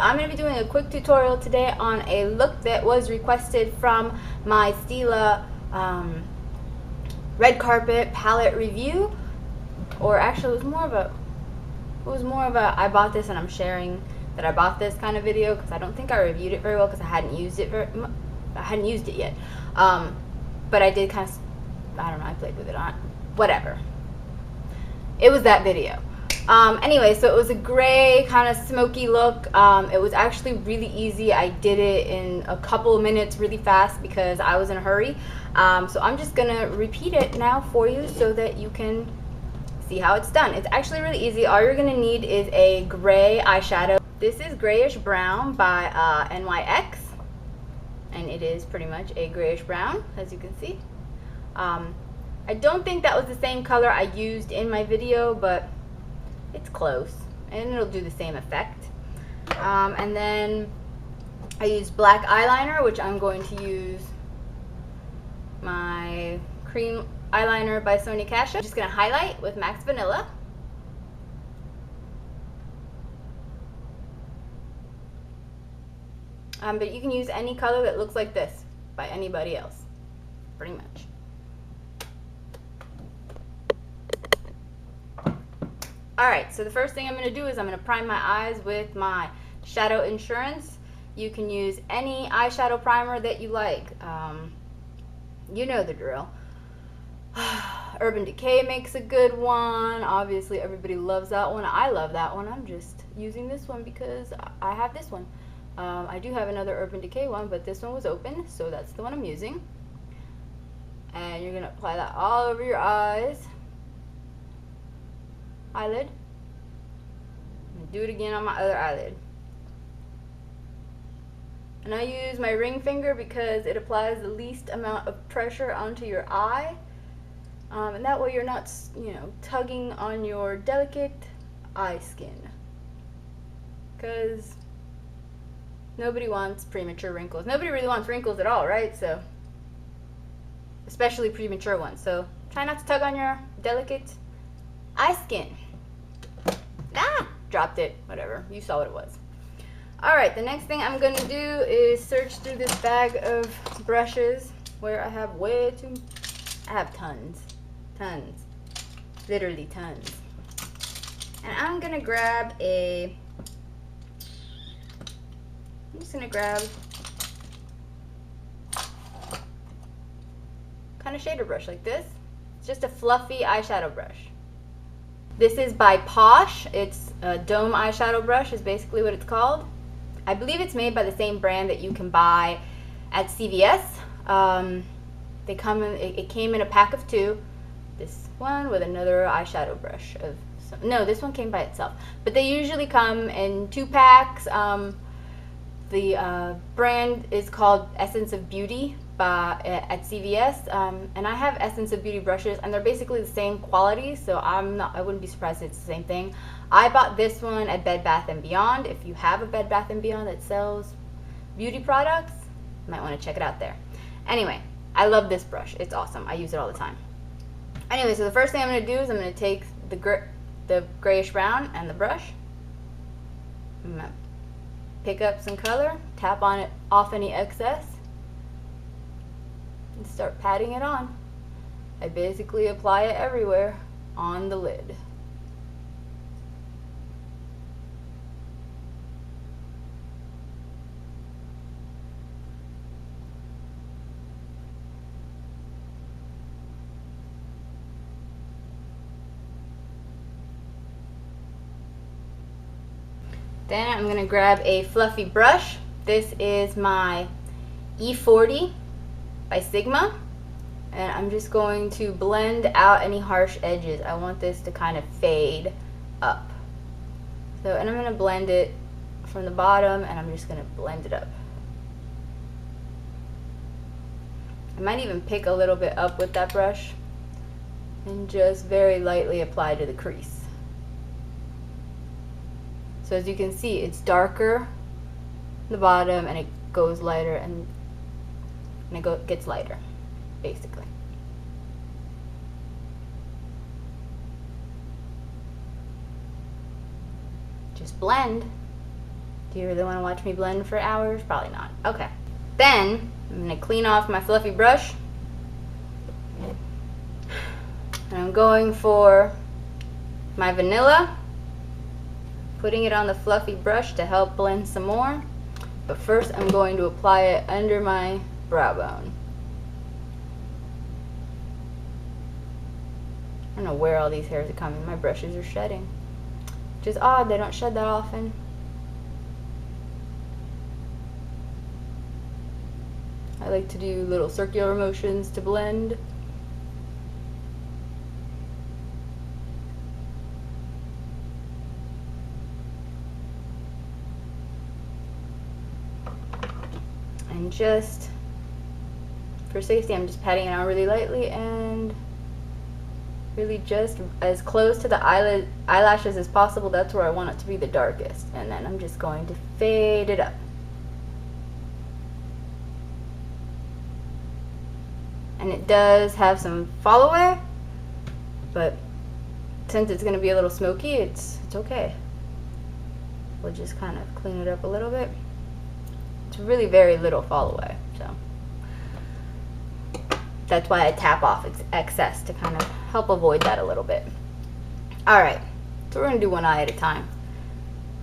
I'm going to be doing a quick tutorial today on a look that was requested from my Stila red carpet palette review. Or actually, it was more of a I bought this and I'm sharing that I bought this kind of video, because I don't think I reviewed it very well because I hadn't used it yet. But I did kind of, I don't know, I played with it on whatever. It was that video. Anyway, so it was a gray kind of smoky look. It was actually really easy. I did it in a couple of minutes really fast because I was in a hurry. So I'm just gonna repeat it now for you so that you can see how it's done. It's actually really easy. All you're gonna need is a gray eyeshadow. This is Greyish Brown by NYX, and it is pretty much a grayish brown, as you can see. I don't think that was the same color I used in my video, but it's close and it'll do the same effect. And then I used black eyeliner, which I'm going to use my cream eyeliner by Sonia Kashuk. I'm just going to highlight with Max Vanilla. But you can use any color that looks like this by anybody else, pretty much. Alright, so the first thing I'm going to do is I'm going to prime my eyes with my Shadow Insurance. You can use any eyeshadow primer that you like. You know the drill. Urban Decay makes a good one. Obviously, everybody loves that one. I love that one. I'm just using this one because I have this one. I do have another Urban Decay one, but this one was open, so that's the one I'm using. And you're going to apply that all over your eyes. Eyelid. And do it again on my other eyelid. And I use my ring finger because it applies the least amount of pressure onto your eye. And that way you're not, you know, tugging on your delicate eye skin. Because nobody wants premature wrinkles. Nobody really wants wrinkles at all, right? So, especially premature ones. So, try not to tug on your delicate eye skin. Ah! Dropped it. Whatever. You saw what it was. Alright, the next thing I'm going to do is search through this bag of brushes where I have I have tons. Tons. Literally tons. And I'm going to grab I'm just going to grab kind of shader brush like this. It's just a fluffy eyeshadow brush. This is by Posh. It's a dome eyeshadow brush is basically what it's called. I believe it's made by the same brand that you can buy at CVS. It came in a pack of 2. This one with another eyeshadow brush. No, this one came by itself. But they usually come in 2 packs. The brand is called Essence of Beauty at CVS, and I have Essence of Beauty brushes, and they're basically the same quality, so I wouldn't be surprised if it's the same thing. I bought this one at Bed Bath & Beyond. If you have a Bed Bath & Beyond that sells beauty products, you might want to check it out there. Anyway, I love this brush. It's awesome. I use it all the time. Anyway, so the first thing I'm going to do is I'm going to take the grayish brown and the brush. I'm going to pick up some color, tap on it off any excess, and start patting it on. I basically apply it everywhere on the lid. Then I'm going to grab a fluffy brush. This is my E40 by Sigma, and I'm just going to blend out any harsh edges. I want this to kind of fade up. And I'm going to blend it from the bottom, and I'm just going to blend it up. I might even pick a little bit up with that brush and just very lightly apply to the crease. So as you can see, it's darker in the bottom and it goes lighter and it gets lighter, basically. Just blend. Do you really want to watch me blend for hours? Probably not. Okay. Then, I'm going to clean off my fluffy brush. And I'm going for my vanilla. Putting it on the fluffy brush to help blend some more. But first, I'm going to apply it under my brow bone. I don't know where all these hairs are coming. My brushes are shedding. Which is odd, they don't shed that often. I like to do little circular motions to blend. And just for safety, I'm just patting it on really lightly and really just as close to the eyelashes as possible. That's where I want it to be the darkest. And then I'm just going to fade it up. And it does have some fall away, but since it's going to be a little smoky, it's okay. We'll just kind of clean it up a little bit. It's really very little fall away, so that's why I tap off excess to kind of help avoid that a little bit. Alright, so we're going to do one eye at a time.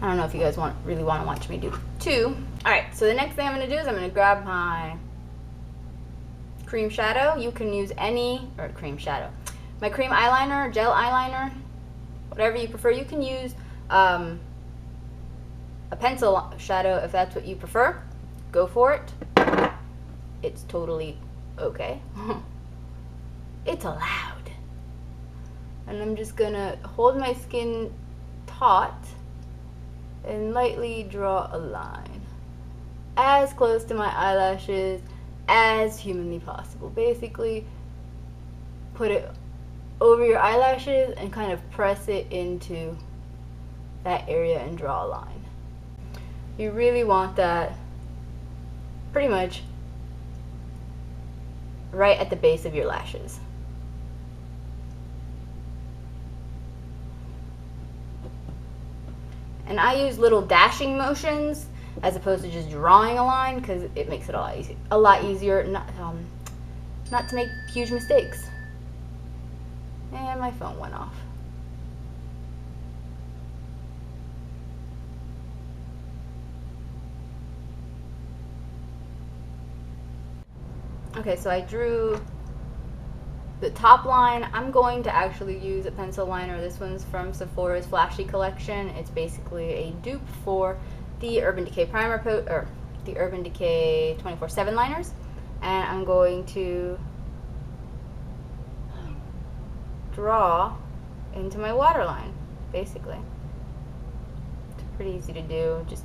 I don't know if you guys really want to watch me do two. Alright, so the next thing I'm going to do is I'm going to grab my cream shadow. You can use any, or cream shadow. My cream eyeliner, gel eyeliner, whatever you prefer. You can use a pencil shadow if that's what you prefer. Go for it. It's totally okay. It's allowed. And I'm just gonna hold my skin taut and lightly draw a line as close to my eyelashes as humanly possible. Basically, put it over your eyelashes and kind of press it into that area and draw a line. You really want that pretty much right at the base of your lashes. And I use little dashing motions as opposed to just drawing a line because it makes it a lot easier not to make huge mistakes. And my phone went off. Okay, so I drew the top line. I'm going to actually use a pencil liner. This one's from Sephora's Flashy collection. It's basically a dupe for the Urban Decay primer or the Urban Decay 24/7 liners. And I'm going to draw into my waterline, basically. It's pretty easy to do. Just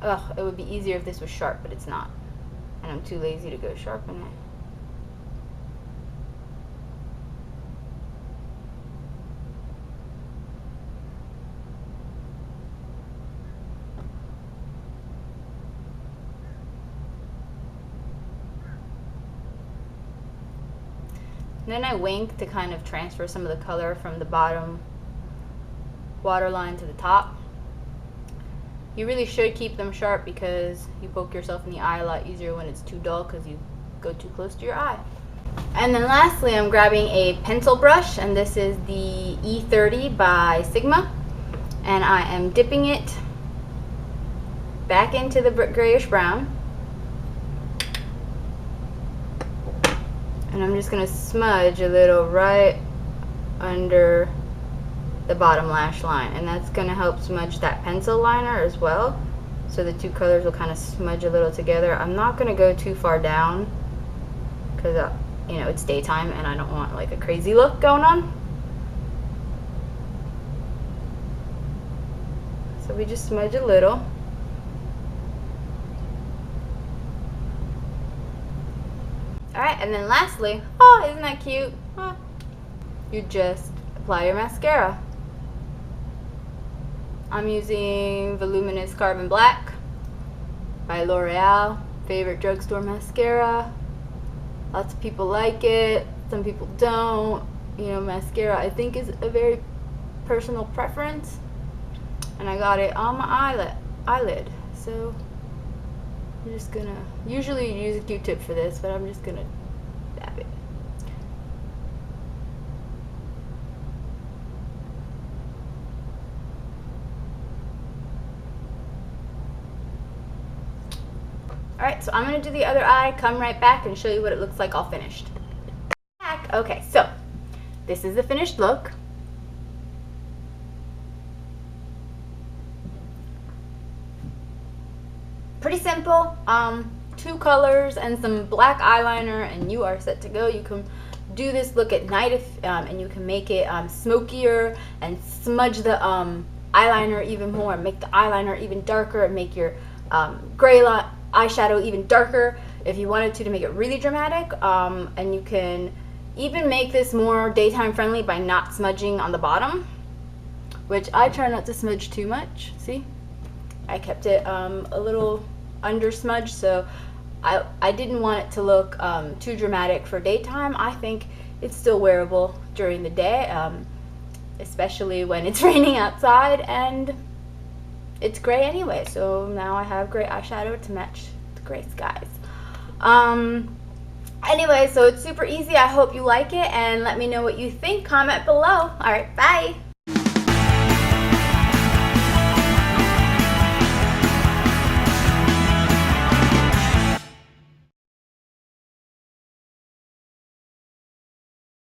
it would be easier if this was sharp, but it's not. And I'm too lazy to go sharpen it. And then I wink to kind of transfer some of the color from the bottom waterline to the top. You really should keep them sharp because you poke yourself in the eye a lot easier when it's too dull because you go too close to your eye. And then lastly, I'm grabbing a pencil brush, and this is the E30 by Sigma. And I am dipping it back into the grayish brown. And I'm just going to smudge a little right under the bottom lash line, and that's going to help smudge that pencil liner as well, so the two colors will kind of smudge a little together. I'm not going to go too far down because you know, it's daytime and I don't want like a crazy look going on. So we just smudge a little. Alright, and then lastly, oh, isn't that cute? You just apply your mascara. I'm using Voluminous Carbon Black by L'Oreal. Favorite drugstore mascara. Lots of people like it. Some people don't. You know, mascara I think is a very personal preference. and I got it on my eyelid. So I'm just gonna, usually you use a Q-tip for this, but I'm just gonna dab it. Alright, so I'm gonna do the other eye, come right back and show you what it looks like all finished. Okay, so this is the finished look. Pretty simple, 2 colors and some black eyeliner, and you are set to go. You can do this look at night if, and you can make it smokier and smudge the eyeliner even more, make the eyeliner even darker, and make your gray eyeshadow even darker if you wanted to make it really dramatic. And you can even make this more daytime friendly by not smudging on the bottom, which I try not to smudge too much. See, I kept it a little under smudged, so I didn't want it to look too dramatic for daytime. I think it's still wearable during the day, especially when it's raining outside, and it's gray anyway, so now I have gray eyeshadow to match the gray skies. Anyway, so it's super easy. I hope you like it, and let me know what you think. Comment below. All right, bye.